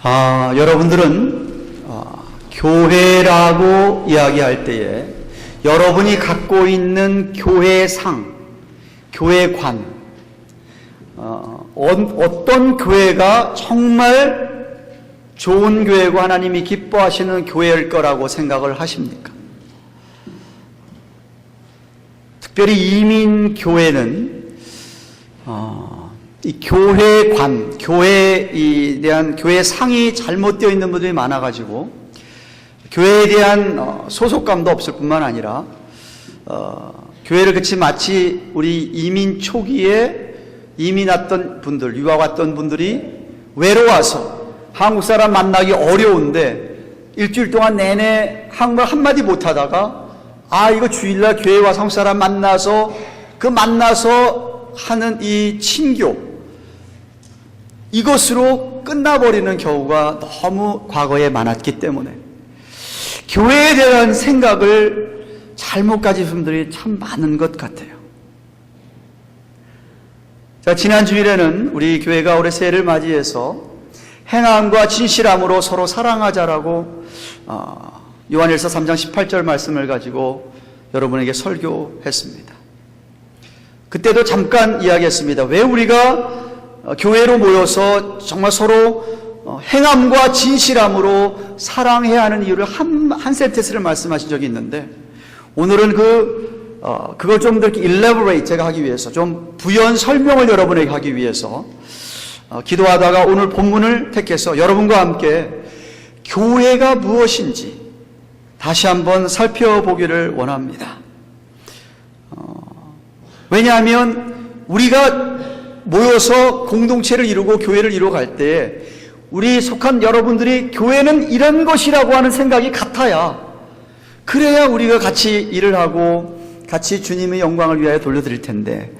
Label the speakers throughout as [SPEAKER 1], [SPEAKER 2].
[SPEAKER 1] 여러분들은 교회라고 이야기할 때에 여러분이 갖고 있는 교회상, 교회관, 어떤 교회가 정말 좋은 교회고 하나님이 기뻐하시는 교회일 거라고 생각을 하십니까? 특별히 이민교회는 이 교회관, 교회에 대한 교회상이 잘못되어 있는 분들이 많아가지고 교회에 대한 소속감도 없을 뿐만 아니라 교회를 마치 우리 이민 초기에 이민 왔던 분들, 유학 왔던 분들이 외로워서 한국 사람 만나기 어려운데 일주일 동안 내내 한국말 한마디 못하다가 이거 주일날 교회 와서 한국 사람 만나서 하는 이 친교, 이것으로 끝나버리는 경우가 너무 과거에 많았기 때문에 교회에 대한 생각을 잘못 가진 분들이 참 많은 것 같아요. 자, 지난 주일에는 우리 교회가 올해 새해를 맞이해서 행함과 진실함으로 서로 사랑하자라고 요한일서 3장 18절 말씀을 가지고 여러분에게 설교했습니다. 그때도 잠깐 이야기했습니다. 왜 우리가 교회로 모여서 정말 서로 행함과 진실함으로 사랑해야 하는 이유를 한 센텐스를 말씀하신 적이 있는데, 오늘은 그걸 좀 더 elaborate 제가 하기 위해서 좀 부연 설명을 여러분에게 하기 위해서 기도하다가 오늘 본문을 택해서 여러분과 함께 교회가 무엇인지 다시 한번 살펴보기를 원합니다. 왜냐하면 우리가 모여서 공동체를 이루고 교회를 이루어갈 때 우리 속한 여러분들이 교회는 이런 것이라고 하는 생각이 같아야, 그래야 우리가 같이 일을 하고 같이 주님의 영광을 위하여 돌려드릴 텐데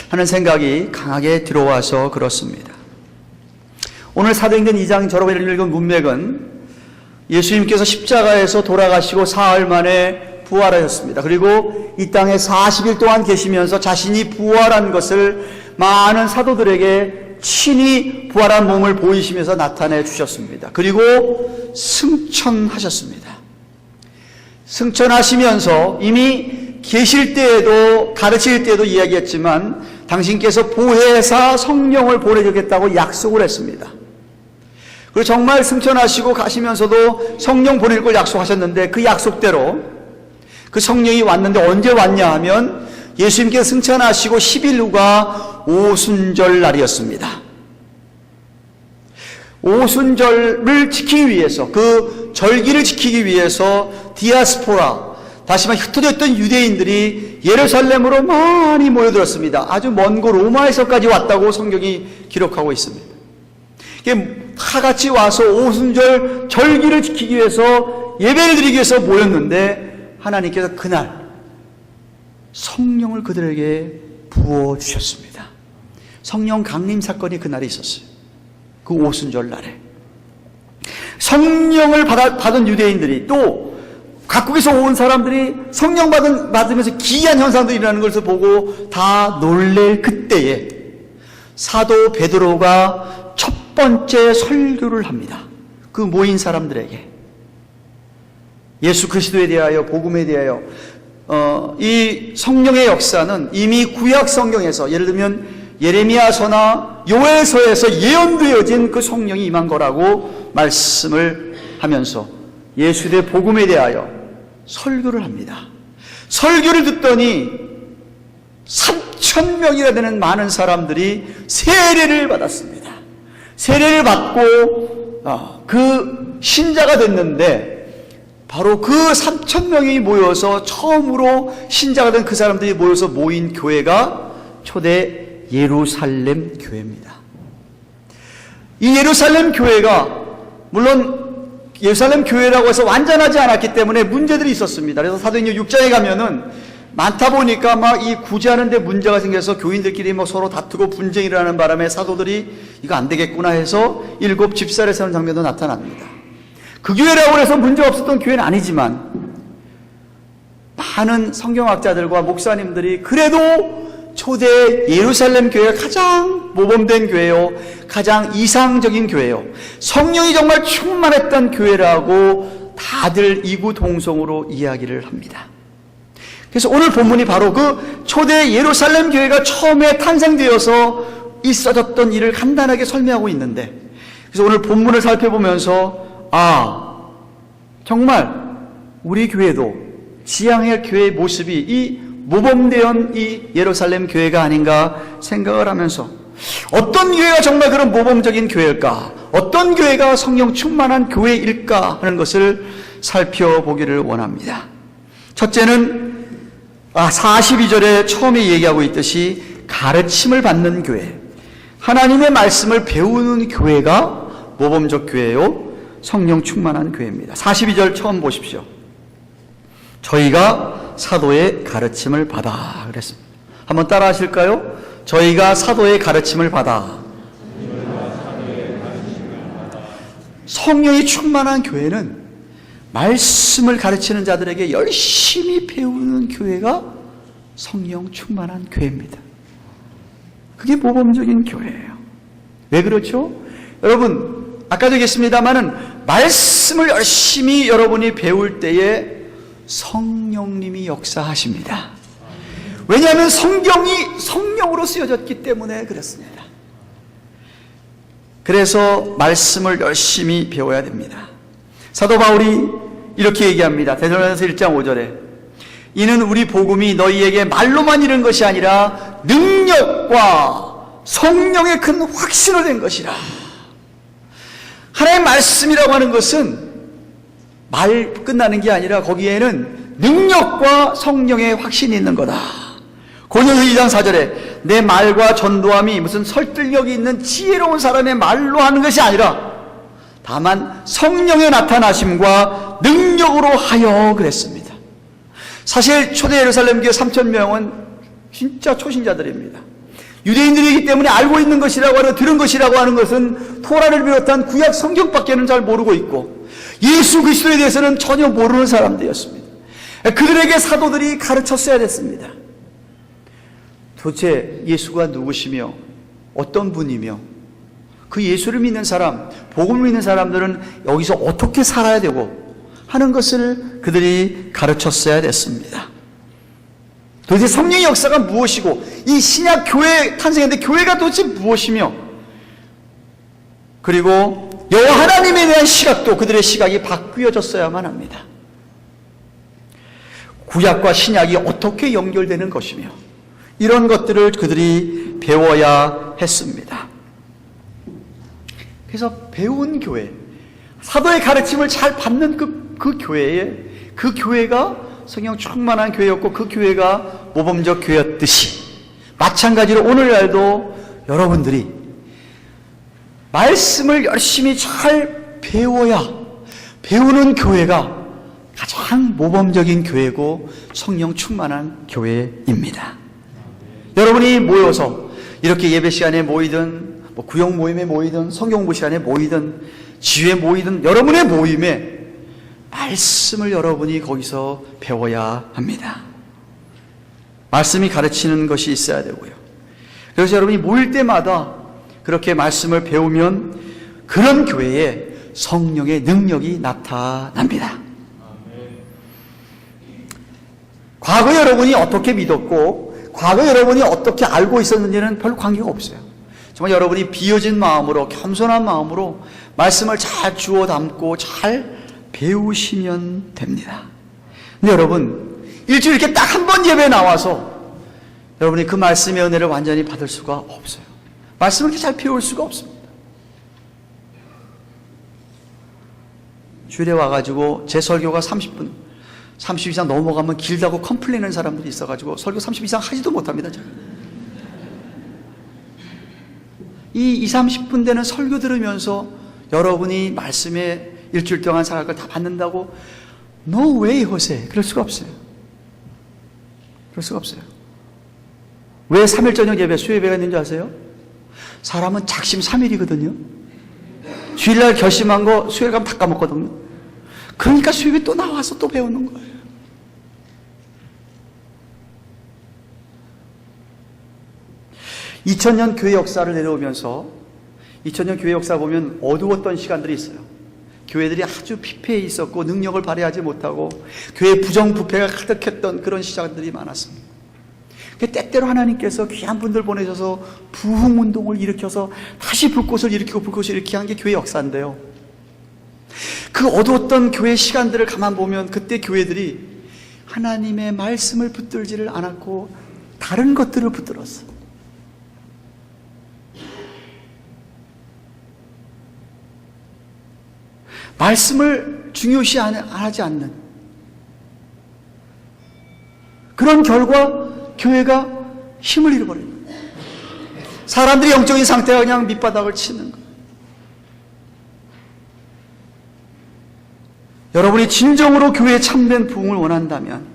[SPEAKER 1] 하는 생각이 강하게 들어와서 그렇습니다. 오늘 사도행전 2장 여러분이 읽은 문맥은 예수님께서 십자가에서 돌아가시고 사흘 만에 부활하셨습니다. 그리고 이 땅에 40일 동안 계시면서 자신이 부활한 것을 많은 사도들에게 친히 부활한 몸을 보이시면서 나타내 주셨습니다. 그리고 승천하셨습니다. 승천하시면서 이미 계실 때에도 가르칠 때에도 이야기했지만 당신께서 보혜사 성령을 보내주겠다고 약속을 했습니다. 그리고 정말 승천하시고 가시면서도 성령 보낼 걸 약속하셨는데 그 약속대로 그 성령이 왔는데 언제 왔냐 하면 예수님께서 승천하시고 10일 후가 오순절 날이었습니다. 오순절을 지키기 위해서, 그 절기를 지키기 위해서 디아스포라, 다시 말해 흩어졌던 유대인들이 예루살렘으로 많이 모여들었습니다. 아주 먼 곳 로마에서까지 왔다고 성경이 기록하고 있습니다. 다 같이 와서 오순절 절기를 지키기 위해서 예배를 드리기 위해서 모였는데 하나님께서 그날 성령을 그들에게 부어주셨습니다. 성령 강림 사건이 그날에 있었어요. 그 오순절 날에 성령을 받은 유대인들이 또 각국에서 온 사람들이 성령 받으면서 기이한 현상들이 일어나는 것을 보고 다 놀랄 그때에 사도 베드로가 첫 번째 설교를 합니다. 그 모인 사람들에게 예수 그리스도에 대하여, 복음에 대하여. 이 성령의 역사는 이미 구약 성경에서, 예를 들면 예레미야서나 요엘서에서 예언되어진 그 성령이 임한 거라고 말씀을 하면서 예수의 복음에 대하여 설교를 합니다. 설교를 듣더니 3,000명이나 되는 많은 사람들이 세례를 받았습니다. 세례를 받고 그 신자가 됐는데, 바로 그 3,000명이 모여서 처음으로 신자가 된 그 사람들이 모여서 모인 교회가 초대 예루살렘 교회입니다. 이 예루살렘 교회가 물론 예루살렘 교회라고 해서 완전하지 않았기 때문에 문제들이 있었습니다. 그래서 사도행전 6장에 가면은 많다 보니까 막 이 구제하는데 문제가 생겨서 교인들끼리 서로 다투고 분쟁이 일어나는 바람에 사도들이 이거 안 되겠구나 해서 7 집사를 세우는 장면도 나타납니다. 그 교회라고 해서 문제 없었던 교회는 아니지만 많은 성경학자들과 목사님들이 그래도 초대 예루살렘 교회가 가장 모범된 교회요, 가장 이상적인 교회요, 성령이 정말 충만했던 교회라고 다들 이구동성으로 이야기를 합니다. 그래서 오늘 본문이 바로 그 초대 예루살렘 교회가 처음에 탄생되어서 있어졌던 일을 간단하게 설명하고 있는데, 그래서 오늘 본문을 살펴보면서 정말 우리 교회도 지향할 교회의 모습이 이 모범되은 이 예루살렘 교회가 아닌가 생각을 하면서, 어떤 교회가 정말 그런 모범적인 교회일까, 어떤 교회가 성령 충만한 교회일까 하는 것을 살펴보기를 원합니다. 첫째는 42절에 처음에 얘기하고 있듯이 가르침을 받는 교회, 하나님의 말씀을 배우는 교회가 모범적 교회요, 성령 충만한 교회입니다. 42절 처음 보십시오. 저희가 사도의 가르침을 받아 그랬습니다. 한번 따라 하실까요? 저희가 사도의 가르침을 받아. 성령이 충만한 교회는 말씀을 가르치는 자들에게 열심히 배우는 교회가 성령 충만한 교회입니다. 그게 모범적인 교회예요. 왜 그렇죠? 여러분, 아까도 얘기했습니다마는 말씀을 열심히 여러분이 배울 때에 성령님이 역사하십니다. 왜냐하면 성경이 성령으로 쓰여졌기 때문에 그렇습니다. 그래서 말씀을 열심히 배워야 됩니다. 사도 바울이 이렇게 얘기합니다. 데살로니가서 1장 5절에 이는 우리 복음이 너희에게 말로만 이른 것이 아니라 능력과 성령의 큰 확신을 낸 것이라. 하나님의 말씀이라고 하는 것은 말 끝나는 게 아니라 거기에는 능력과 성령의 확신이 있는 거다. 고린도서 2장 4절에 내 말과 전도함이 무슨 설득력이 있는 지혜로운 사람의 말로 하는 것이 아니라 다만 성령의 나타나심과 능력으로 하여 그랬습니다. 사실 초대 예루살렘 교회 3,000명은 진짜 초신자들입니다. 유대인들이기 때문에 알고 있는 것이라고 하는, 들은 것이라고 하는 것은 토라를 비롯한 구약 성경밖에는 잘 모르고 있고 예수 그리스도에 대해서는 전혀 모르는 사람들이었습니다. 그들에게 사도들이 가르쳤어야 됐습니다. 도대체 예수가 누구시며 어떤 분이며 그 예수를 믿는 사람, 복음을 믿는 사람들은 여기서 어떻게 살아야 되고 하는 것을 그들이 가르쳤어야 됐습니다. 도대체 성령의 역사가 무엇이고 이 신약 교회 탄생했는데 교회가 도대체 무엇이며, 그리고 여호와 하나님에 대한 시각도 그들의 시각이 바뀌어졌어야만 합니다. 구약과 신약이 어떻게 연결되는 것이며 이런 것들을 그들이 배워야 했습니다. 그래서 배운 교회, 사도의 가르침을 잘 받는 그 교회가 성령 충만한 교회였고 그 교회가 모범적 교회였듯이, 마찬가지로 오늘날도 여러분들이 말씀을 열심히 잘 배우는 교회가 가장 모범적인 교회고 성령 충만한 교회입니다. 여러분이 모여서 이렇게 예배 시간에 모이든 구역 모임에 모이든 성경 공부 시간에 모이든 지회 모이든 여러분의 모임에 말씀을 여러분이 거기서 배워야 합니다. 말씀이 가르치는 것이 있어야 되고요. 그래서 여러분이 모일 때마다 그렇게 말씀을 배우면 그런 교회에 성령의 능력이 나타납니다. 과거 여러분이 어떻게 믿었고 과거 여러분이 어떻게 알고 있었는지는 별 관계가 없어요. 정말 여러분이 비어진 마음으로, 겸손한 마음으로 말씀을 잘 주워 담고 잘 배우시면 됩니다. 근데 여러분, 일주일 이렇게 딱 한 번 예배에 나와서 여러분이 그 말씀의 은혜를 완전히 받을 수가 없어요. 말씀을 이렇게 잘 배울 수가 없습니다. 주일에 와가지고 제 설교가 30분, 30 이상 넘어가면 길다고 컴플레인하는 사람들이 있어가지고 설교 30 이상 하지도 못합니다. 제가. 이 20, 30분 되는 설교 들으면서 여러분이 말씀에 일주일 동안 살아갈 걸 다 받는다고 No way, 호세. 그럴 수가 없어요. 그럴 수가 없어요. 왜 3일 저녁 예배, 수요예배가 있는 줄 아세요? 사람은 작심 3일이거든요. 주일날 결심한 거 수요일 가면 다 까먹거든요. 그러니까 수요일에 또 나와서 또 배우는 거예요. 2000년 교회 역사를 내려오면서 2000년 교회 역사 보면 어두웠던 시간들이 있어요. 교회들이 아주 피폐해 있었고 능력을 발휘하지 못하고 교회 부정부패가 가득했던 그런 시간들이 많았습니다. 때때로 하나님께서 귀한 분들 보내셔서 부흥운동을 일으켜서 다시 불꽃을 일으키고 불꽃을 일으키게 한 게 교회 역사인데요. 그 어두웠던 교회 시간들을 가만 보면 그때 교회들이 하나님의 말씀을 붙들지를 않았고 다른 것들을 붙들었어. 말씀을 중요시하지 않는 그런 결과 교회가 힘을 잃어버려요. 사람들이 영적인 상태가 그냥 밑바닥을 치는 거예요. 여러분이 진정으로 교회에 참된 부흥을 원한다면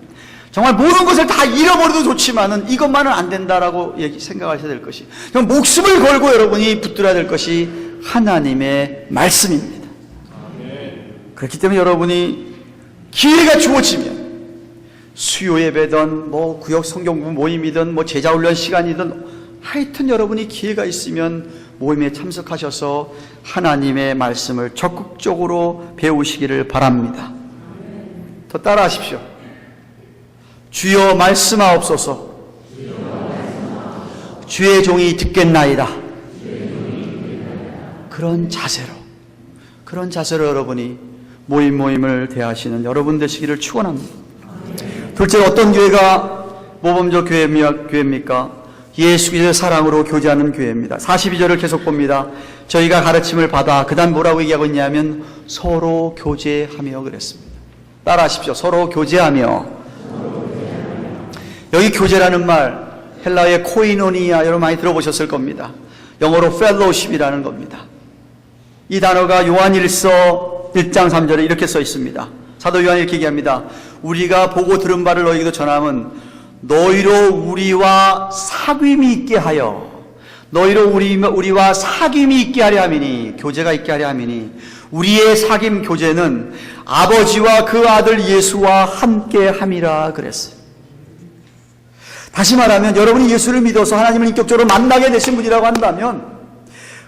[SPEAKER 1] 정말 모든 것을 다 잃어버려도 좋지만은 이것만은 안 된다라고 생각하셔야 될 것이, 목숨을 걸고 여러분이 붙들어야 될 것이 하나님의 말씀입니다. 그렇기 때문에 여러분이 기회가 주어지면 수요 예배든 구역 성경 모임이든 제자 훈련 시간이든 하여튼 여러분이 기회가 있으면 모임에 참석하셔서 하나님의 말씀을 적극적으로 배우시기를 바랍니다. 더 따라하십시오. 주여 말씀하옵소서. 주의 종이 듣겠나이다. 그런 자세로 여러분이 모임을 대하시는 여러분 되시기를 축원합니다. 둘째로 어떤 교회가 모범적 교회입니까? 예수 그리스도의 사랑으로 교제하는 교회입니다. 42절을 계속 봅니다. 저희가 가르침을 받아 그 다음 뭐라고 얘기하고 있냐면 서로 교제하며 그랬습니다. 따라하십시오. 서로 교제하며. 여기 교제라는 말 헬라어의 코이노니아 여러분 많이 들어보셨을 겁니다. 영어로 fellowship이라는 겁니다. 이 단어가 요한일서 1장 3절에 이렇게 써 있습니다. 사도 요한이 이렇게 얘기합니다. 우리가 보고 들은 바를 너희에게도 전함은 너희로 우리와 사귐이 있게 하여, 너희로 우리와 사귐이 있게 하려 함이니, 교제가 있게 하려 함이니, 우리의 사귐 교제는 아버지와 그 아들 예수와 함께 함이라 그랬어요. 다시 말하면 여러분이 예수를 믿어서 하나님을 인격적으로 만나게 되신 분이라고 한다면,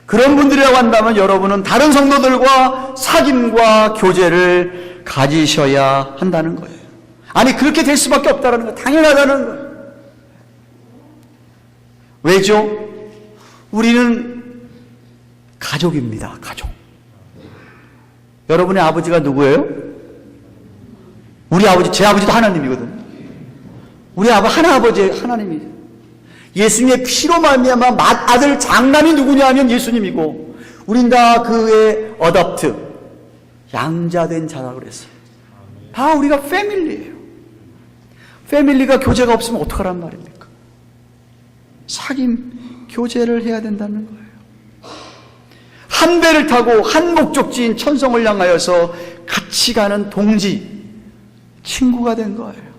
[SPEAKER 1] 그런 분들이라고 한다면 여러분은 다른 성도들과 사귐과 교제를 가지셔야 한다는 거예요. 아니 그렇게 될 수밖에 없다는 거예요. 당연하다는 거예요. 왜죠? 우리는 가족입니다. 가족. 여러분의 아버지가 누구예요? 우리 아버지, 제 아버지도 하나님이거든. 우리 하나아버지 하나님이죠. 예수님의 피로 말미암아 맏아들 장남이 누구냐 하면 예수님이고, 우린 다 그의 어댑트, 양자된 자라고 그랬어요. 다 우리가 패밀리예요. 패밀리가 교제가 없으면 어떡하란 말입니까? 사귐, 교제를 해야 된다는 거예요. 한 배를 타고 한 목적지인 천성을 향하여서 같이 가는 동지, 친구가 된 거예요.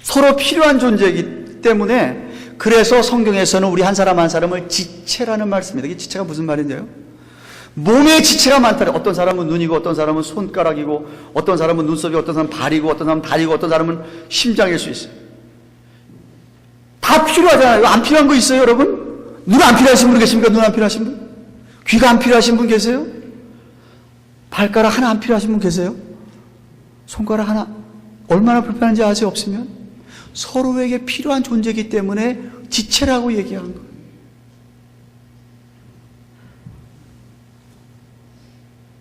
[SPEAKER 1] 서로 필요한 존재이기 때문에, 그래서 성경에서는 우리 한 사람 한 사람을 지체라는 말씀입니다. 이게 지체가 무슨 말인데요? 몸에 지체가 많다. 어떤 사람은 눈이고, 어떤 사람은 손가락이고, 어떤 사람은 눈썹이고, 어떤 사람은 발이고, 어떤 사람은 다리고, 어떤 사람은 심장일 수 있어요. 다 필요하잖아요. 안 필요한 거 있어요, 여러분? 눈 안 필요하신 분 계십니까? 눈 안 필요하신 분? 귀가 안 필요하신 분 계세요? 발가락 하나 안 필요하신 분 계세요? 손가락 하나 얼마나 불편한지 아세요? 없으면? 서로에게 필요한 존재이기 때문에 지체라고 얘기한 거예요.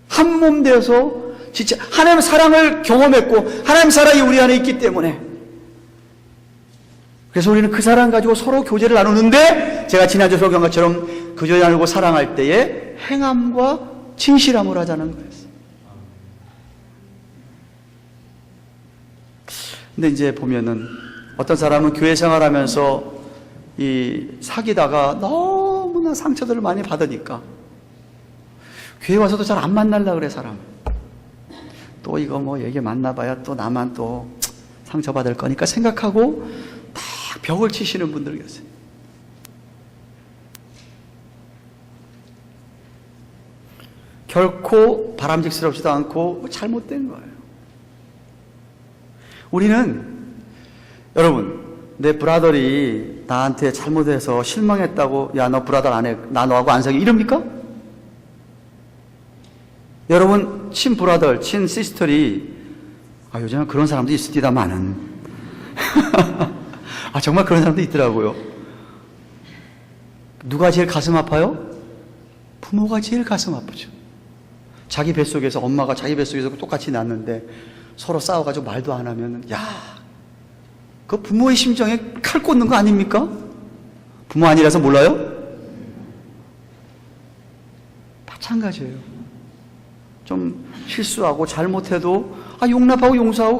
[SPEAKER 1] 한 몸 되어서 지체, 하나님의 사랑을 경험했고 하나님의 사랑이 우리 안에 있기 때문에, 그래서 우리는 그 사랑 가지고 서로 교제를 나누는데, 제가 지난주 설교한 것처럼 교제 나누고 사랑할 때에 행함과 진실함을 하자는 거였어요. 근데 이제 보면은 어떤 사람은 교회 생활하면서 사귀다가 너무나 상처들을 많이 받으니까 교회 와서도 잘 안 만나려고 그래, 사람. 또 이거 얘기 만나봐야 또 나만 또 상처받을 거니까 생각하고 딱 벽을 치시는 분들 계세요. 결코 바람직스럽지도 않고 잘못된 거예요. 우리는, 여러분, 내 브라더리 나한테 잘못해서 실망했다고 야 너 브라더 안 해. 나 너하고 안 사귀. 이럽니까? 여러분 친 브라더, 친 시스터리 요즘은 그런 사람도 있습니다만은 정말 그런 사람도 있더라고요. 누가 제일 가슴 아파요? 부모가 제일 가슴 아프죠. 자기 뱃속에서 엄마가 자기 뱃속에서 똑같이 낳는데 서로 싸워가지고 말도 안 하면 그 부모의 심정에 칼 꽂는 거 아닙니까? 부모 아니라서 몰라요? 마찬가지예요. 좀 실수하고 잘못해도 용납하고 용서하고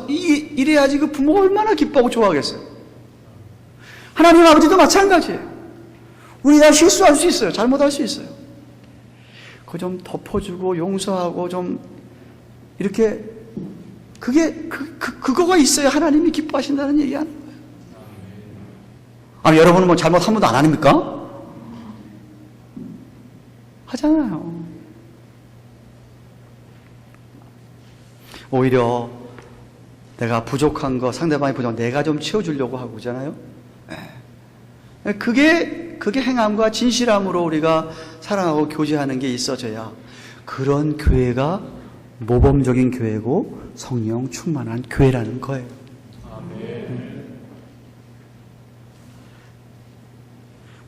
[SPEAKER 1] 이래야지 그 부모가 얼마나 기뻐하고 좋아하겠어요. 하나님 아버지도 마찬가지예요. 우리 다 실수할 수 있어요. 잘못할 수 있어요. 그거 좀 덮어주고 용서하고 좀 이렇게 그거가 있어야 하나님이 기뻐하신다는 얘기하는 거예요. 여러분은 뭐 잘못 한 번도 안 합니까? 하잖아요. 오히려 내가 부족한 거, 상대방이 부족한 거 내가 좀 채워주려고 하고 그러잖아요. 그게 행함과 진실함으로 우리가 사랑하고 교제하는 게 있어져야 그런 교회가 모범적인 교회고 성령 충만한 교회라는 거예요.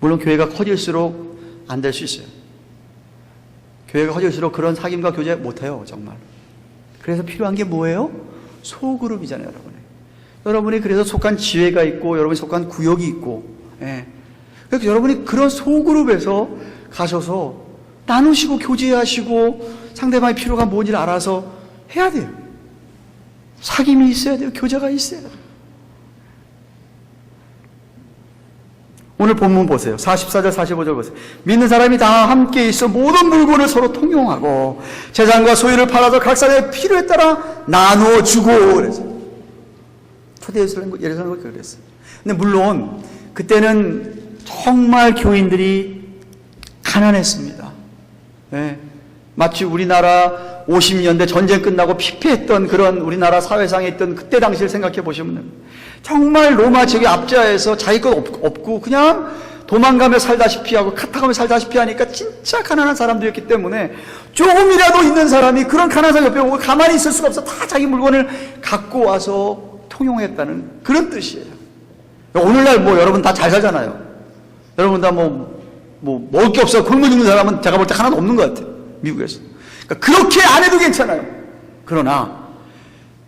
[SPEAKER 1] 물론 교회가 커질수록 안 될 수 있어요. 교회가 커질수록 그런 사귐과 교제 못해요, 정말. 그래서 필요한 게 뭐예요? 소그룹이잖아요, 여러분이 그래서 속한 지회가 있고, 여러분이 속한 구역이 있고, 그래서 여러분이 그런 소그룹에서 가셔서 나누시고 교제하시고 상대방의 필요가 뭔지를 알아서 해야 돼요. 사귐이 있어야 돼요. 교제가 있어야 돼요. 오늘 본문 보세요. 44절 45절 보세요. 믿는 사람이 다 함께 있어 모든 물건을 서로 통용하고 재산과 소유를 팔아서 각 사람의 필요에 따라 나누어 주고 그래서 초대 예루살렘이 그랬어요. 근데 물론 그때는 정말 교인들이 가난했습니다. 마치 우리나라 50년대 전쟁 끝나고 피폐했던 그런 우리나라 사회상에 있던 그때 당시를 생각해 보시면 됩니다. 정말 로마 제국 압제하에서 자기 것 없고 그냥 도망가며 살다시피 하고 카타가며 살다시피 하니까 진짜 가난한 사람들이었기 때문에 조금이라도 있는 사람이 그런 가난한 사람 옆에 오고 가만히 있을 수가 없어. 다 자기 물건을 갖고 와서 통용했다는 그런 뜻이에요. 오늘날 여러분 다 잘 살잖아요. 여러분 다 먹을 게 없어 굶어 죽는 사람은 제가 볼 때 하나도 없는 것 같아요. 미국에서. 그러니까 그렇게 안 해도 괜찮아요. 그러나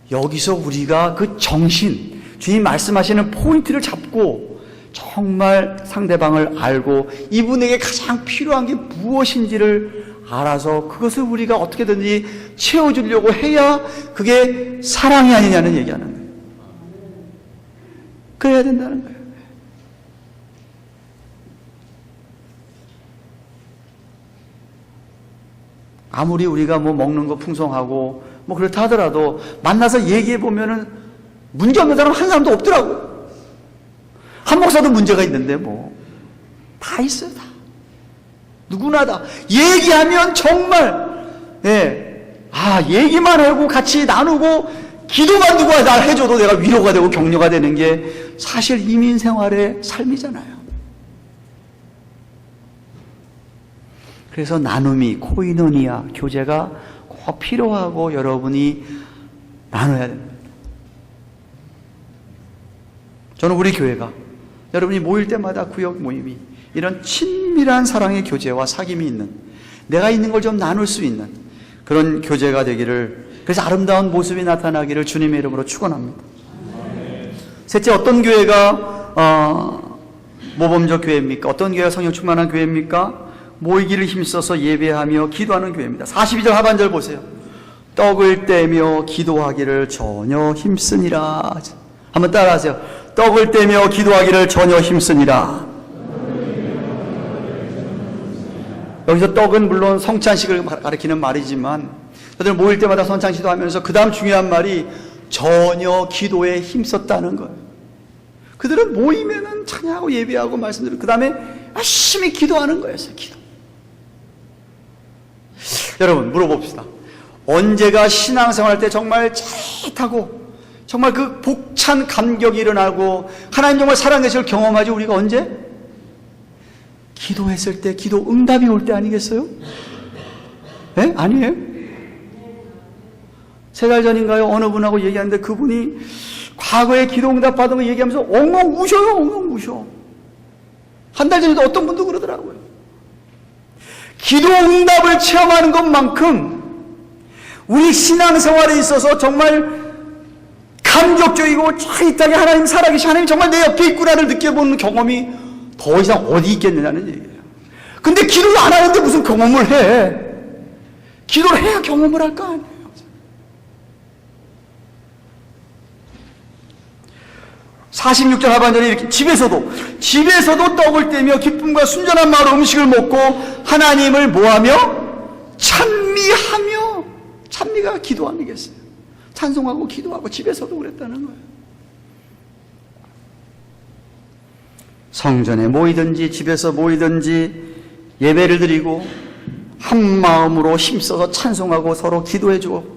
[SPEAKER 1] 여기서 우리가 그 정신, 주님 말씀하시는 포인트를 잡고 정말 상대방을 알고 이분에게 가장 필요한 게 무엇인지를 알아서 그것을 우리가 어떻게든지 채워주려고 해야 그게 사랑이 아니냐는 얘기하는 거예요. 그래야 된다는 거예요. 아무리 우리가 먹는 거 풍성하고 그렇다 하더라도 만나서 얘기해 보면은 문제 없는 사람 한 사람도 없더라고. 한 목사도 문제가 있는데 다 있어요, 다. 누구나 다. 얘기하면 정말, 얘기만 하고 같이 나누고 기도만 누가 날 해줘도 내가 위로가 되고 격려가 되는 게 사실 이민 생활의 삶이잖아요. 그래서 나눔이, 코이노니아, 교제가 꼭 필요하고 여러분이 나눠야 됩니다. 저는 우리 교회가 여러분이 모일 때마다 구역 모임이 이런 친밀한 사랑의 교제와 사귐이 있는, 내가 있는 걸 좀 나눌 수 있는 그런 교제가 되기를, 그래서 아름다운 모습이 나타나기를 주님의 이름으로 축원합니다. 셋째, 어떤 교회가 모범적 교회입니까? 어떤 교회가 성령 충만한 교회입니까? 모이기를 힘써서 예배하며 기도하는 교회입니다. 42절 하반절 보세요. 떡을 떼며 기도하기를 전혀 힘쓰니라. 한번 따라하세요. 떡을 떼며 기도하기를 전혀 힘쓰니라. 여기서 떡은 물론 성찬식을 가리키는 말이지만 저들 모일 때마다 성찬식도 하면서 그 다음 중요한 말이 전혀 기도에 힘썼다는 거예요. 그들은 모이면은 찬양하고 예배하고 말씀드리고 그 다음에 열심히 기도하는 거였어요. 기도. 여러분 물어봅시다. 언제가 신앙생활 할 때 정말 짜릿하고 정말 그 벅찬 감격이 일어나고 하나님 정말 살아계실 경험하지 우리가 언제? 기도했을 때 기도 응답이 올 때 아니겠어요? 예? 아니에요? 3달 전인가요? 어느 분하고 얘기하는데 그분이 과거에 기도 응답 받은 거 얘기하면서 엉엉 우셔요. 엉엉 우셔. 한 달 전에도 어떤 분도 그러더라고요. 기도 응답을 체험하는 것만큼 우리 신앙생활에 있어서 정말 감격적이고 이 땅에 하나님 살아계신 하나님 정말 내 옆에 있구나를 느껴보는 경험이 더 이상 어디 있겠느냐는 얘기예요. 근데 기도를 안 하는데 무슨 경험을 해? 기도를 해야 경험을 할 거 아니에요. (46절) 하반절에 이렇게 집에서도 떡을 떼며 기쁨과 순전한 마음으로 음식을 먹고 하나님을 뭐하며? 찬미하며. 찬미가 기도 아니겠어요? 찬송하고 기도하고 집에서도 그랬다는 거예요. 성전에 모이든지 집에서 모이든지 예배를 드리고 한 마음으로 힘써서 찬송하고 서로 기도해주고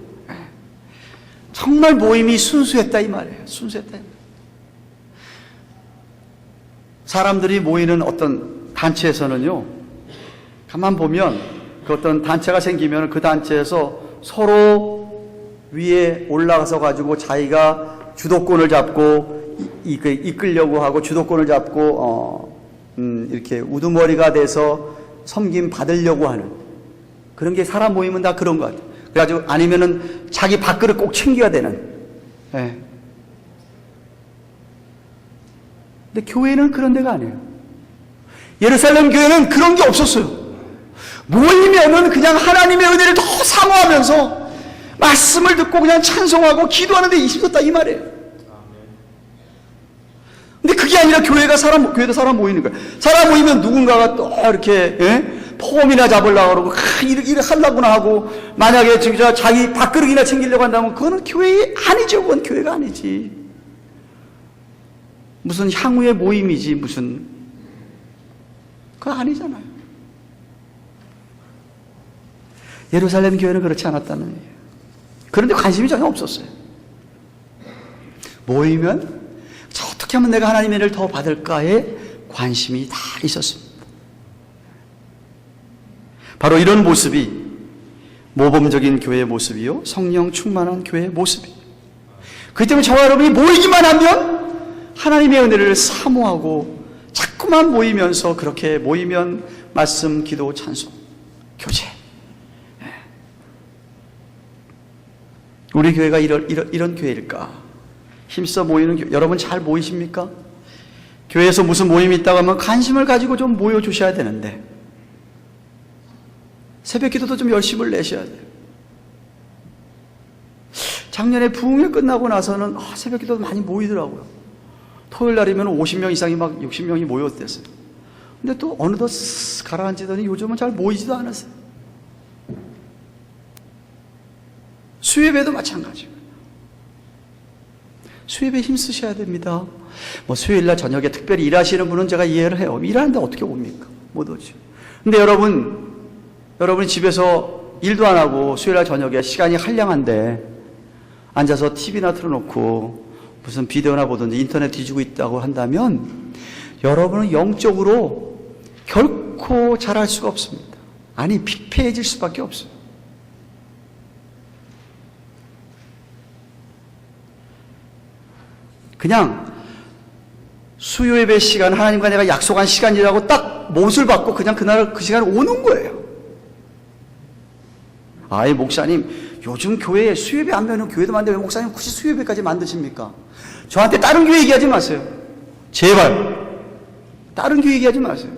[SPEAKER 1] 정말 모임이 순수했다 이 말이에요. 순수했다 이 말이에요. 사람들이 모이는 어떤 단체에서는요, 가만 보면 그 어떤 단체가 생기면 그 단체에서 서로 위에 올라가서 가지고 자기가 주도권을 잡고 이끌려고 하고 주도권을 잡고 이렇게 우두머리가 돼서 섬김 받으려고 하는 그런 게 사람 모이면 다 그런 것 같아요. 그래가지고 아니면은 자기 밥그릇 꼭 챙겨야 되는. 예. 근데 교회는 그런 데가 아니에요. 예루살렘 교회는 그런 게 없었어요. 모이면은 그냥 하나님의 은혜를 더 사모하면서 말씀을 듣고 그냥 찬송하고 기도하는 데 있었다 이 말이에요. 근데 그게 아니라 교회도 사람 모이는 거예요. 사람 모이면 누군가가 또 이렇게 폼이나 잡으려고 그러고 일을 하려고나 하고 만약에 진짜 자기 밥그릇이나 챙기려고 한다면 그거는 교회 아니죠. 그건 교회가 아니지. 무슨 향후의 모임이지 무슨 그거 아니잖아요. 예루살렘 교회는 그렇지 않았다는 얘기예요. 그런데 관심이 전혀 없었어요. 모이면 어떻게 하면 내가 하나님의 은혜를 더 받을까에 관심이 다 있었습니다. 바로 이런 모습이 모범적인 교회의 모습이요, 성령 충만한 교회의 모습이에요. 그렇기 때문에 저와 여러분이 모이기만 하면 하나님의 은혜를 사모하고 자꾸만 모이면서 그렇게 모이면 말씀, 기도, 찬송, 교제. 우리 교회가 이런 교회일까? 힘써 모이는 교회. 여러분 잘 모이십니까? 교회에서 무슨 모임이 있다고 하면 관심을 가지고 좀 모여주셔야 되는데 새벽 기도도 좀 열심을 내셔야 돼요. 작년에 부흥회 끝나고 나서는 새벽 기도도 많이 모이더라고요. 토요일 날이면 50명 이상이 막 60명이 모였댔어요. 근데 또 어느덧 가라앉히더니 요즘은 잘 모이지도 않았어요. 수요예배도 마찬가지예요. 수요예배 힘쓰셔야 됩니다. 뭐 수요일날 저녁에 특별히 일하시는 분은 제가 이해를 해요. 일하는데 어떻게 옵니까? 못 오죠. 근데 여러분이 집에서 일도 안 하고 수요일날 저녁에 시간이 한량한데 앉아서 TV나 틀어놓고 무슨 비디오나 보든지 인터넷 뒤지고 있다고 한다면 여러분은 영적으로 결코 잘할 수가 없습니다. 아니 피폐해질 수밖에 없어요. 그냥 수요예배 시간, 하나님과 내가 약속한 시간이라고 딱 못을 받고 그냥 그날 그 시간에 오는 거예요. 아이 목사님 요즘 교회에 수요예배 안 배우는 교회도 많은데 왜 목사님 굳이 수요예배까지 만드십니까? 저한테 다른 교회 얘기하지 마세요. 제발 다른 교회 얘기하지 마세요.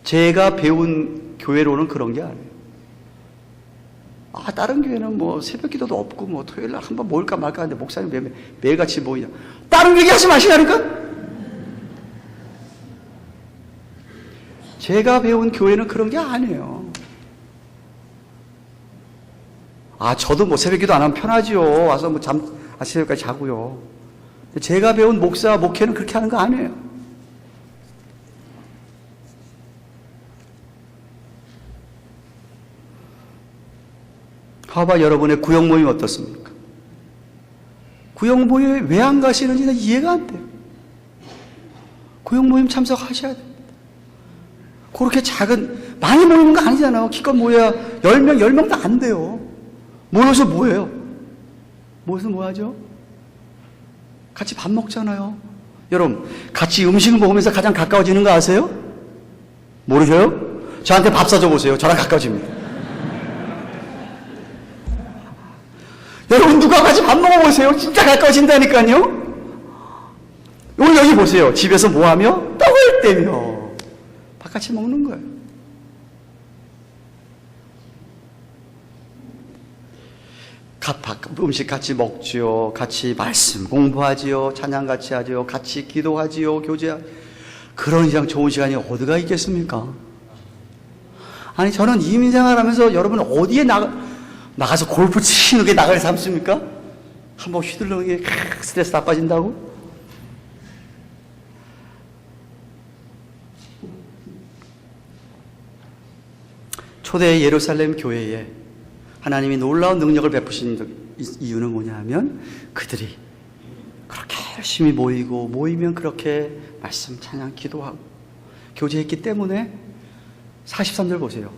[SPEAKER 1] 제가 배운 교회로는 그런 게 아니에요. 다른 교회는 뭐 새벽 기도도 없고 뭐 토요일 날 한번 모일까 말까 하는데 목사님 매일같이 모이냐. 다른 얘기 하지 마시라니까? 제가 배운 교회는 그런 게 아니에요. 저도 뭐 새벽 기도 안 하면 편하지요. 와서 뭐 새벽까지 자고요. 제가 배운 목사, 목회는 그렇게 하는 거 아니에요. 봐봐, 여러분의 구역 모임 어떻습니까? 구역 모임에 왜 안 가시는지 이해가 안 돼요. 구역 모임 참석하셔야 됩니다. 그렇게 작은, 많이 모이는 거 아니잖아요. 기껏 모여야 10명, 10명도 안 돼요. 모여서 뭐예요? 모여서 뭐 하죠? 같이 밥 먹잖아요. 여러분, 같이 음식을 먹으면서 가장 가까워지는 거 아세요? 모르셔요? 저한테 밥 사줘 보세요. 저랑 가까워집니다. 여러분, 누가 같이 밥 먹어보세요. 진짜 가까워진다니까요. 오늘 여기 보세요. 집에서 뭐 하며? 떡을 떼며 밥 같이 먹는 거예요. 음식 같이 먹지요. 같이 말씀 공부하지요. 찬양 같이 하지요. 같이 기도하지요. 교제하지요. 그런 이상 좋은 시간이 어디가 있겠습니까? 아니, 저는 이민생활 하면서 여러분 어디에 나가서 골프 치는 게 나갈 삶습니까? 한번 휘둘러는 게 스트레스 다 빠진다고? 초대 예루살렘 교회에 하나님이 놀라운 능력을 베푸신 이유는 뭐냐 하면 그들이 그렇게 열심히 모이면 그렇게 말씀, 찬양, 기도하고 교제했기 때문에 43절 보세요.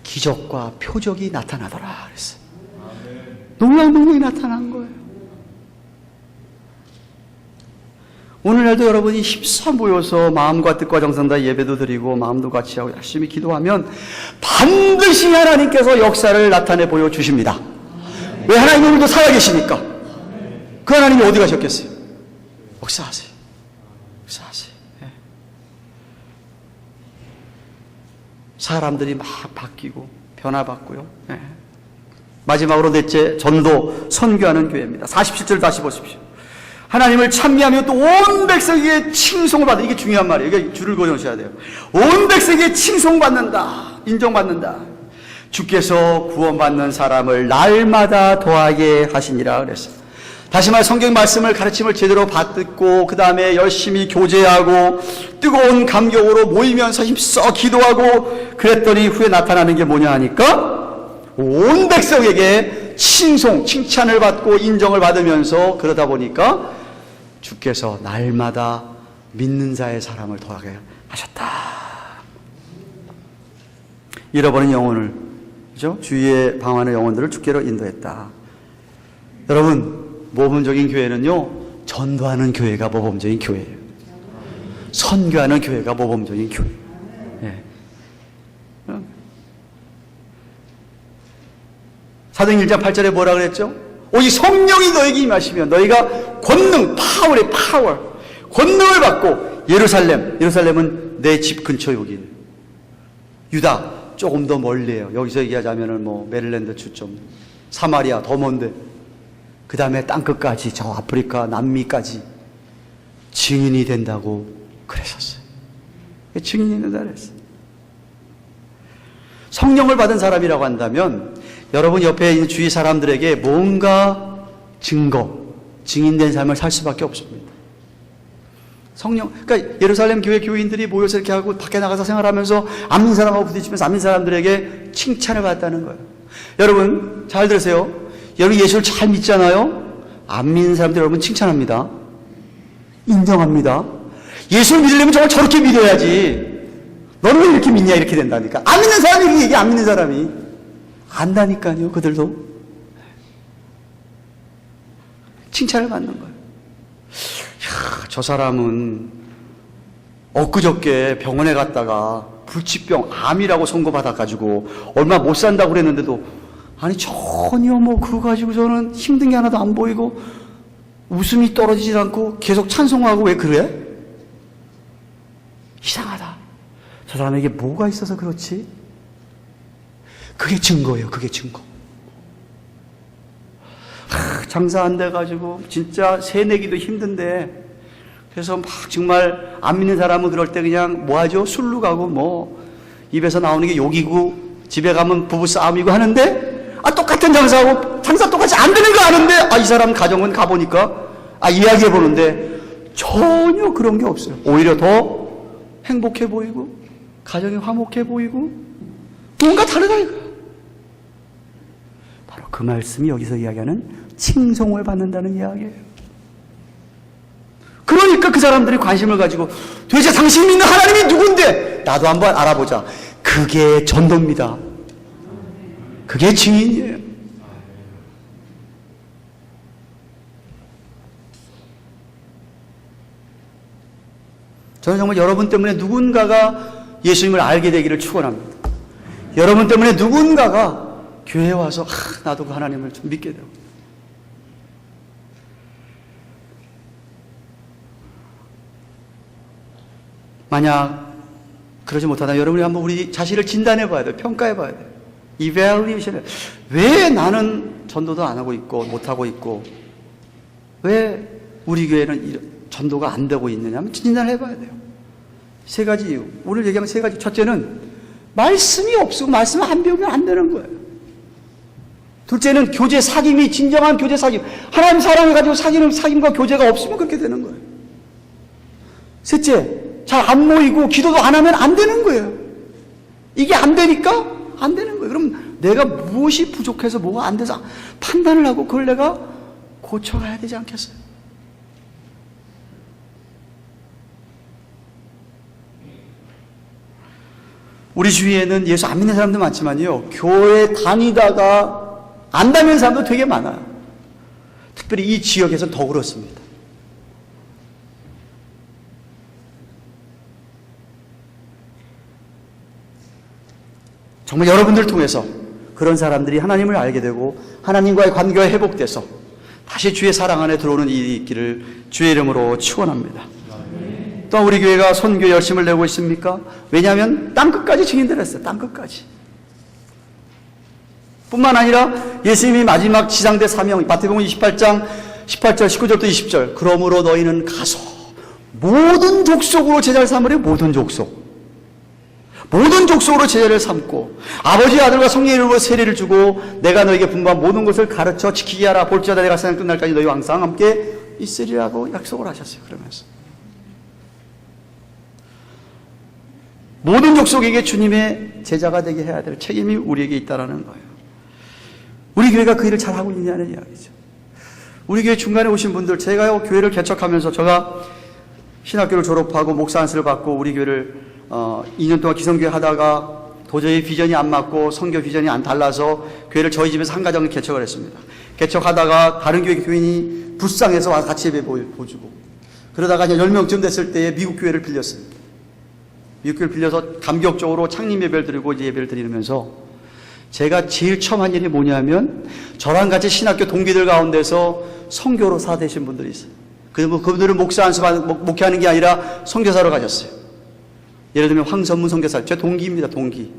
[SPEAKER 1] 기적과 표적이 나타나더라 그랬어요. 놀라운 능력이 나타난 거예요. 오늘날도 여러분이 힘써 모여서 마음과 뜻과 정성 다 예배도 드리고 마음도 같이 하고 열심히 기도하면 반드시 하나님께서 역사를 나타내 보여주십니다. 왜 하나님 오늘도 살아계시니까. 그 하나님이 어디 가셨겠어요? 역사하세요. 역사하세요. 네. 사람들이 막 바뀌고 변화받고요. 네. 마지막으로 넷째, 전도 선교하는 교회입니다. 47절 다시 보십시오. 하나님을 찬미하며 또 온 백성에게 칭송을 받는, 이게 중요한 말이에요. 이게 줄을 그어주셔야 돼요. 온 백성에게 칭송받는다, 인정받는다. 주께서 구원받는 사람을 날마다 더하게 하시니라 그랬어요. 다시 말해 성경 말씀을 가르침을 제대로 받듣고 그 다음에 열심히 교제하고 뜨거운 감격으로 모이면서 힘써 기도하고 그랬더니 후에 나타나는 게 뭐냐 하니까 온 백성에게 칭찬을 받고 인정을 받으면서 그러다 보니까 주께서 날마다 믿는 자의 사람을 더하게 하셨다. 잃어버린 영혼을, 그죠? 주위에 방황하는 영혼들을 주께로 인도했다. 여러분, 모범적인 교회는요, 전도하는 교회가 모범적인 교회예요. 선교하는 교회가 모범적인 교회. 네. 사도행 1장 8절에 뭐라 그랬죠? 오직 성령이 너에게 임하시면 너희가 권능, 권능을 받고 예루살렘은 내 집 근처 여기. 유다 조금 더 멀리에요. 여기서 얘기하자면은 뭐 메릴랜드 주점, 사마리아 더 먼데. 그 다음에 땅끝까지 저 아프리카 남미까지 증인이 된다고 그랬었어요. 증인이 된다 그랬어요. 성령을 받은 사람이라고 한다면 여러분 옆에 있는 주위 사람들에게 뭔가 증인된 삶을 살 수밖에 없습니다. 그러니까 예루살렘 교회 교인들이 모여서 이렇게 하고 밖에 나가서 생활하면서 안 믿는 사람하고 부딪히면서 안 믿는 사람들에게 칭찬을 받았다는 거예요. 여러분 잘 들으세요. 여러분 예수를 잘 믿잖아요. 안 믿는 사람들 여러분 칭찬합니다. 인정합니다. 예수를 믿으려면 정말 저렇게 믿어야지. 너는 왜 이렇게 믿냐 이렇게 된다니까. 안 믿는 사람이 이렇게 얘기, 안 믿는 사람이. 안다니까요, 그들도. 칭찬을 받는 거예요. 야, 저 사람은 엊그저께 병원에 갔다가 불치병, 암이라고 선고받아가지고 얼마 못 산다고 그랬는데도 아니 전혀 뭐 그거 가지고 저는 힘든 게 하나도 안 보이고 웃음이 떨어지질 않고 계속 찬송하고 왜 그래? 이상하다. 저 사람에게 뭐가 있어서 그렇지? 그게 증거예요. 그게 증거. 장사 안 돼가지고 진짜 새내기도 힘든데 그래서 막 정말 안 믿는 사람은 그럴 때 그냥 뭐 하죠? 술로 가고 뭐 입에서 나오는 게 욕이고 집에 가면 부부싸움이고 하는데 똑같은 장사하고 장사 똑같이 안 되는 거 아는데 이 사람 가정은 가보니까 이야기해보는데 전혀 그런 게 없어요. 오히려 더 행복해 보이고 가정이 화목해 보이고 뭔가 다르다 이거야. 바로 그 말씀이 여기서 이야기하는 칭송을 받는다는 이야기예요. 사람들이 관심을 가지고 도대체 당신이 믿는 하나님이 누군데? 나도 한번 알아보자. 그게 전도입니다. 그게 증인이에요. 저는 정말 여러분 때문에 누군가가 예수님을 알게 되기를 축원합니다. 여러분 때문에 누군가가 교회에 와서 나도 그 하나님을 좀 믿게 되고, 만약 그러지 못하다면 여러분이 한번 우리 자신을 진단해 봐야 돼요. 평가해 봐야 돼요. 이밸리에이션. 왜 나는 전도도 안 하고 있고 못하고 있고 왜 우리 교회는 전도가 안 되고 있느냐 하면 진단을 해봐야 돼요. 세 가지 이유. 오늘 얘기한 세 가지. 첫째는 말씀이 없고 말씀을 안 배우면 안 되는 거예요. 둘째는 교제 사귐이 진정한 교제 사귐. 하나님 사랑을 가지고 사귀는 사귐과 교제가 없으면 그렇게 되는 거예요. 셋째, 잘 안 모이고 기도도 안 하면 안 되는 거예요. 이게 안 되니까 안 되는 거예요. 그럼 내가 무엇이 부족해서 뭐가 안 돼서 판단을 하고 그걸 내가 고쳐가야 되지 않겠어요? 우리 주위에는 예수 안 믿는 사람도 많지만요, 교회 다니다가 안 다니는 사람도 되게 많아요. 특별히 이 지역에서 더 그렇습니다. 정말 여러분들을 통해서 그런 사람들이 하나님을 알게 되고 하나님과의 관계가 회복돼서 다시 주의 사랑 안에 들어오는 일이 있기를 주의 이름으로 축원합니다. 또 우리 교회가 선교 열심을 내고 있습니까? 왜냐하면 땅끝까지 증인들 했어요. 땅끝까지. 뿐만 아니라 예수님이 마지막 지상대 사명, 마태복음 28장 18절 19절부터 20절, 그러므로 너희는 가서 모든 족속으로 제자를 삼으려. 모든 족속으로 제자를 삼고 아버지 아들과 성령의 이름으로 세례를 주고 내가 너에게 분부한 모든 것을 가르쳐 지키게 하라. 볼지어다 내가 세상 끝날까지 너희와 항상 함께 있으리라고 약속을 하셨어요. 그러면서 모든 족속에게 주님의 제자가 되게 해야 될 책임이 우리에게 있다는 거예요. 우리 교회가 그 일을 잘하고 있느냐는 이야기죠. 우리 교회 중간에 오신 분들, 제가 교회를 개척하면서 제가 신학교를 졸업하고 목사 안수를 받고 우리 교회를 2년 동안 기성교회 하다가 도저히 비전이 안 맞고 선교 비전이 안 달라서 교회를 저희 집에서 한 가정을 개척을 했습니다. 개척하다가 다른 교회 교인이 불쌍해서 와서 같이 예배 보여주고, 그러다가 10명쯤 됐을 때에 미국 교회를 빌렸습니다. 미국 교회를 빌려서 감격적으로 창립 예배를 드리고 이제 예배를 드리면서 제가 제일 처음 한 일이 뭐냐면, 저랑 같이 신학교 동기들 가운데서 선교로사 되신 분들이 있어요. 그분들은 목사 안수 목회하는 게 아니라 선교사로 가셨어요. 예를 들면 황선문 선교사, 제 동기입니다. 동기.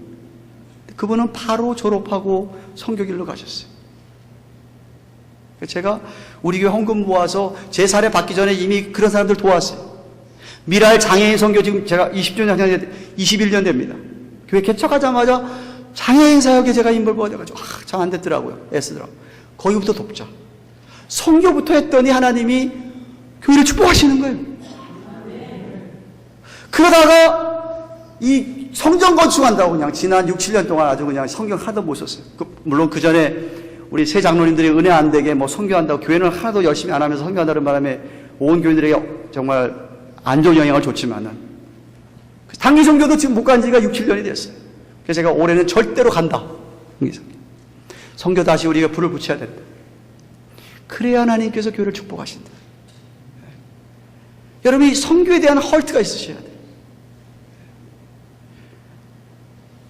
[SPEAKER 1] 그분은 바로 졸업하고 선교길로 가셨어요. 제가 우리 교회 헌금 모아서 제 사례 받기 전에 이미 그런 사람들 도왔어요. 미랄 장애인 선교 지금 제가 20주년 21년 됩니다. 교회 개척하자마자 장애인 사역에 제가 인벌브가 돼가지고 잘 안 됐더라고요. 애쓰더라고요. 거기부터 돕자. 선교부터 했더니 하나님이 교회를 축복하시는 거예요. 그러다가 이 성전 건축한다고 그냥 지난 6, 7년 동안 아주 그냥 성경 하도 못 썼어요. 물론 그 전에 우리 새 장로님들이 은혜 안 되게 뭐 성교한다고 교회는 하나도 열심히 안 하면서 성교한다는 바람에 온 교인들에게 정말 안 좋은 영향을 줬지만은 단기 성교도 지금 못 간 지가 6, 7년이 됐어요. 그래서 제가 올해는 절대로 간다. 성교 다시 우리가 불을 붙여야 된다. 그래야 하나님께서 교회를 축복하신다. 여러분이 성교에 대한 헐트가 있으셔야 돼요.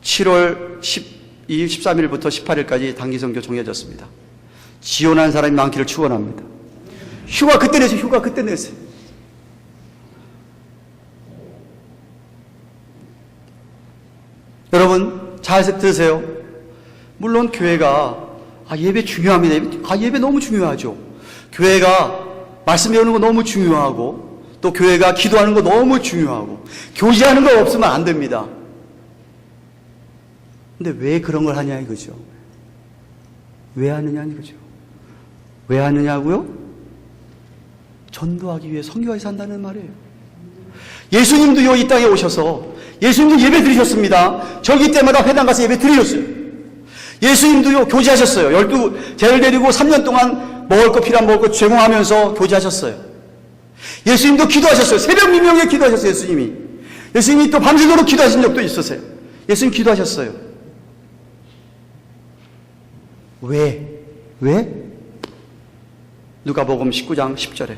[SPEAKER 1] 7월 12일, 13일부터 18일까지 단기선교 정해졌습니다. 지원한 사람이 많기를 축원합니다. 휴가 그때 내세요. 휴가 그때 내세요. 여러분 잘 들으세요. 물론 교회가 예배 중요합니다. 예배 너무 중요하죠. 교회가 말씀 배우는 거 너무 중요하고 또 교회가 기도하는 거 너무 중요하고 교제하는 거 없으면 안 됩니다. 근데 왜 그런 걸 하냐 이거죠. 왜 하느냐 이거죠. 왜 하느냐고요? 전도하기 위해, 선교하기 위해서 한다는 말이에요. 예수님도요 이 땅에 오셔서 예수님도 예배 드리셨습니다. 절기 때마다 회당 가서 예배 드리셨어요. 예수님도요 교제하셨어요. 12제를 데리고 3년 동안 먹을 거 필요한 먹을 거 제공하면서 교제하셨어요. 예수님도 기도하셨어요. 새벽 미명에 기도하셨어요. 예수님이 또 밤새도록 기도하신 적도 있으세요. 예수님 기도하셨어요. 왜? 누가복음 19장 10절에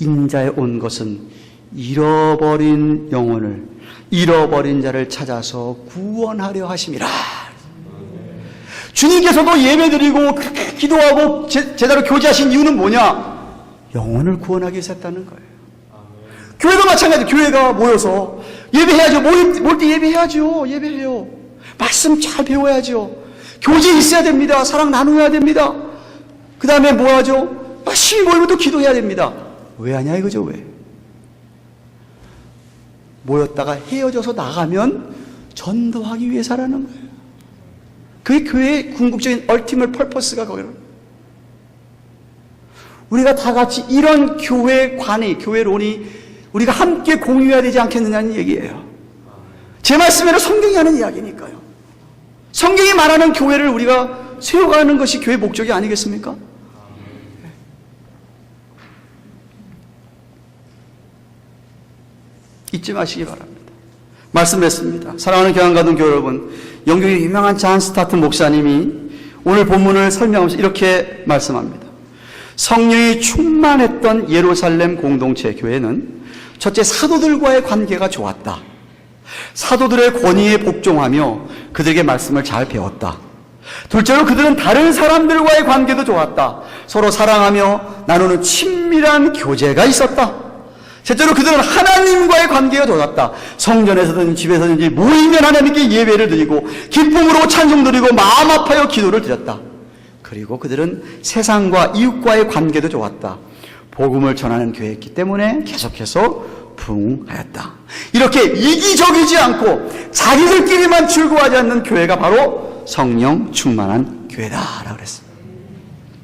[SPEAKER 1] 인자에 온 것은 잃어버린 영혼을, 잃어버린 자를 찾아서 구원하려 하심이라. 주님께서도 예배드리고 기도하고 제대로 교제하신 이유는 뭐냐? 영혼을 구원하기 위해서 했다는 거예요. 교회도 마찬가지예요. 교회가 모여서 예배해야죠. 모일 때 예배해야죠. 예배해요. 말씀 잘 배워야죠. 교제 있어야 됩니다. 사랑 나누어야 됩니다. 그 다음에 뭐 하죠? 열심히 모이면 또 기도해야 됩니다. 왜 하냐 이거죠. 왜? 모였다가 헤어져서 나가면 전도하기 위해서라는 거예요. 그게 교회의 궁극적인 얼티밋 펄퍼스가 거기로. 우리가 다 같이 이런 교회 관이, 교회론이 우리가 함께 공유해야 되지 않겠느냐는 얘기예요. 제 말씀에는 성경이 하는 이야기니까요. 성경이 말하는 교회를 우리가 세워가는 것이 교회의 목적이 아니겠습니까? 잊지 마시기 바랍니다. 말씀했습니다. 사랑하는 교환가동교 여러분, 영국의 유명한 잔 스타트 목사님이 오늘 본문을 설명하면서 이렇게 말씀합니다. 성령이 충만했던 예루살렘 공동체 교회는 첫째, 사도들과의 관계가 좋았다. 사도들의 권위에 복종하며 그들에게 말씀을 잘 배웠다. 둘째로 그들은 다른 사람들과의 관계도 좋았다. 서로 사랑하며 나누는 친밀한 교제가 있었다. 셋째로 그들은 하나님과의 관계가 좋았다. 성전에서든 집에서든지 모이면 하나님께 예배를 드리고 기쁨으로 찬송 드리고 마음 아파요 기도를 드렸다. 그리고 그들은 세상과 이웃과의 관계도 좋았다. 복음을 전하는 교회였기 때문에 계속해서 부흥하였다. 이렇게 이기적이지 않고 자기들끼리만 즐거워하지 않는 교회가 바로 성령 충만한 교회다라고 그랬습니다.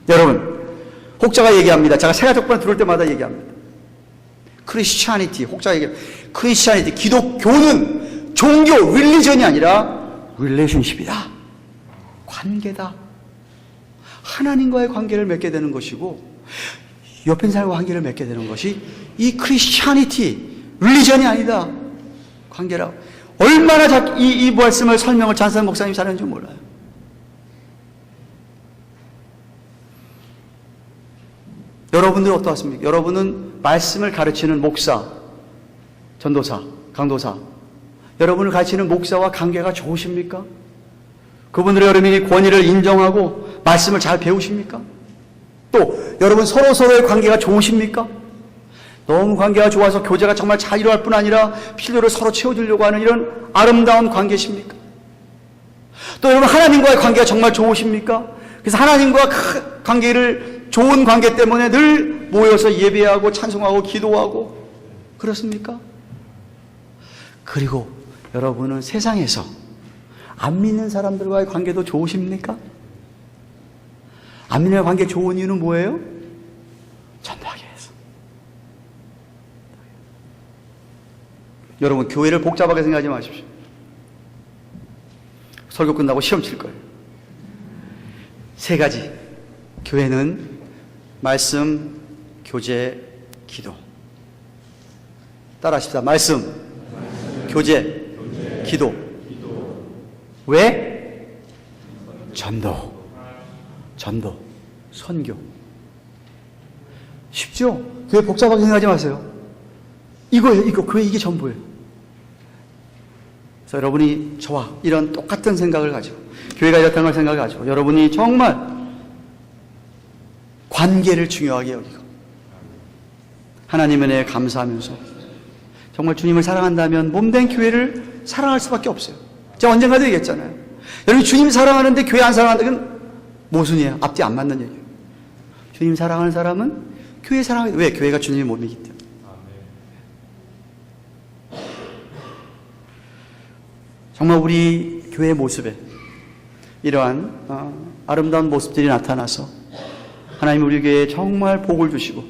[SPEAKER 1] 여러분, 혹자가 얘기합니다. 제가 세가족반 들을 때마다 얘기합니다. 크리스찬이티, 혹자가 얘기합니다. 크리스찬이티, 기독교는 종교, 릴리전이 아니라 릴레이션십이다. 관계다. 하나님과의 관계를 맺게 되는 것이고 옆에 사람과 관계를 맺게 되는 것이 이 크리스찬이티, 릴리전이 아니다. 관계라. 얼마나 이 말씀을 설명을 잔산 목사님이 잘하는지 몰라요. 여러분들 어떠십니까? 여러분은 말씀을 가르치는 목사, 전도사, 강도사, 여러분을 가르치는 목사와 관계가 좋으십니까? 그분들의 여러분이 권위를 인정하고 말씀을 잘 배우십니까? 또 여러분 서로서로의 관계가 좋으십니까? 너무 관계가 좋아서 교제가 정말 잘 이루어질 뿐 아니라 필요를 서로 채워주려고 하는 이런 아름다운 관계십니까? 또 여러분 하나님과의 관계가 정말 좋으십니까? 그래서 하나님과 관계를 좋은 관계 때문에 늘 모여서 예배하고 찬송하고 기도하고 그렇습니까? 그리고 여러분은 세상에서 안 믿는 사람들과의 관계도 좋으십니까? 안 믿는 관계 좋은 이유는 뭐예요? 전도하기 위해서. 여러분 교회를 복잡하게 생각하지 마십시오. 설교 끝나고 시험 칠 거예요. 세 가지. 교회는 말씀, 교제, 기도. 따라하십시다. 말씀, 교제, 기도. 왜? 전도, 선교. 쉽죠? 교회 복잡하게 생각하지 마세요. 이거예요, 이거. 교회 이게 전부예요. 그래서 여러분이 저와 이런 똑같은 생각을 가지고, 교회가 이렇다는 걸 생각을 가지고, 여러분이 정말 관계를 중요하게 여기고, 하나님의 은혜에 감사하면서, 정말 주님을 사랑한다면 몸된 교회를 사랑할 수밖에 없어요. 제가 언젠가도 얘기했잖아요. 여러분이 주님 사랑하는데 교회 안 사랑한다는 모순이에요. 앞뒤 안 맞는 얘기예요. 주님 사랑하는 사람은 교회 사랑하게. 왜? 교회가 주님의 몸이기 때문에. 정말 우리 교회의 모습에 이러한 아름다운 모습들이 나타나서 하나님 우리 교회에 정말 복을 주시고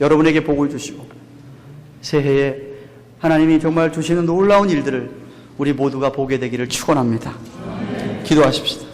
[SPEAKER 1] 여러분에게 복을 주시고 새해에 하나님이 정말 주시는 놀라운 일들을 우리 모두가 보게 되기를 축원합니다. 기도하십시다.